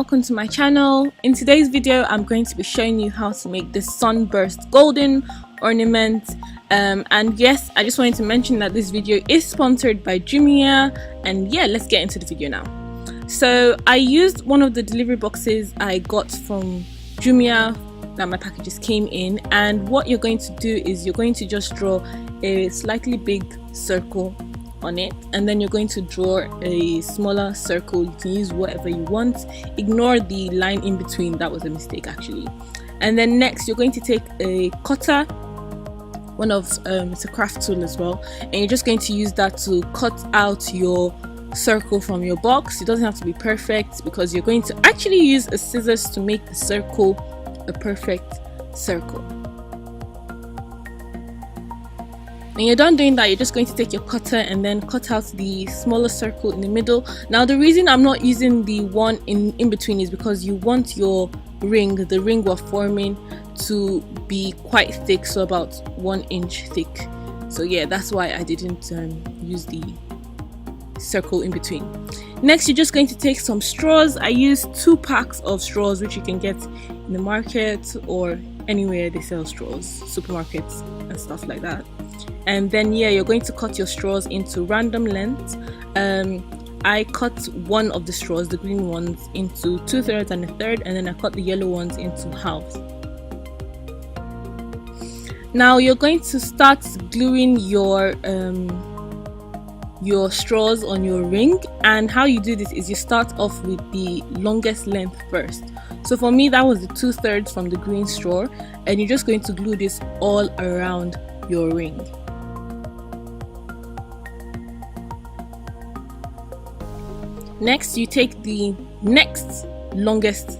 welcome to my channel. In today's video I'm going to be showing you how to make this sunburst golden ornament, and yes, I just wanted to mention that this video is sponsored by Jumia, and yeah, let's get into the video now. So I used one of the delivery boxes I got from Jumia that my packages came in, and what you're going to do is you're going to just draw a slightly big circle on it, and then you're going to draw a smaller circle. You can use whatever you want, ignore the line in between, that was a mistake actually. And then next you're going to take a cutter, it's a craft tool as well, and you're just going to use that to cut out your circle from your box. It doesn't have to be perfect because you're going to actually use a scissors to make the circle a perfect circle. When you're done doing that, you're just going to take your cutter and then cut out the smaller circle in the middle. Now the reason I'm not using the one in between is because you want your ring, the ring we're forming, to be quite thick, so about 1 inch thick. So yeah, that's why I didn't use the circle in between. Next, you're just going to take some straws. I used 2 packs of straws, which you can get in the market or anywhere they sell straws, supermarkets and stuff like that. And then yeah, you're going to cut your straws into random lengths. I cut one of the straws, the green ones, into 2/3 and 1/3, and then I cut the yellow ones into halves. Now you're going to start gluing your straws on your ring, and how you do this is you start off with the longest length first. So for me that was the 2/3 from the green straw, and you're just going to glue this all around your ring. Next you take the next longest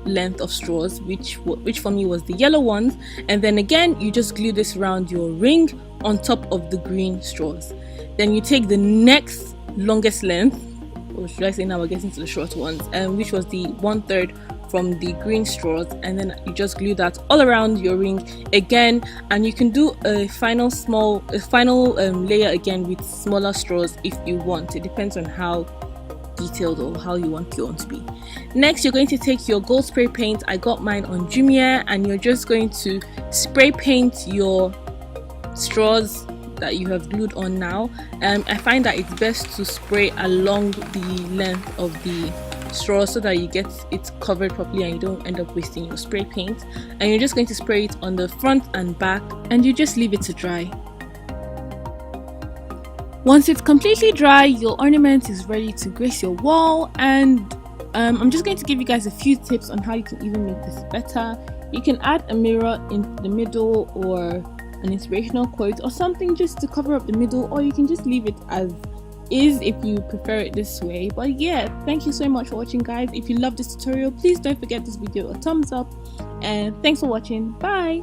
length of straws, which for me was the yellow ones, and then again you just glue this around your ring on top of the green straws. Then you take the next longest length, or should I say now we're getting to the short ones, which was the 1/3 from the green straws, and then you just glue that all around your ring again, and you can do a final layer again with smaller straws if you want. It depends on how detailed or how you want your own to be. Next you're going to take your gold spray paint. I got mine on Jumia, and you're just going to spray paint your straws that you have glued on now. I find that it's best to spray along the length of the straw so that you get it covered properly and you don't end up wasting your spray paint. And you're just going to spray it on the front and back, and you just leave it to dry. Once it's completely dry, your ornament is ready to grace your wall, and I'm just going to give you guys a few tips on how you can even make this better. You can add a mirror in the middle, or an inspirational quote or something just to cover up the middle, or you can just leave it as is if you prefer it this way. But yeah, thank you so much for watching, guys. If you love this tutorial, please don't forget this video a thumbs up, and thanks for watching. Bye.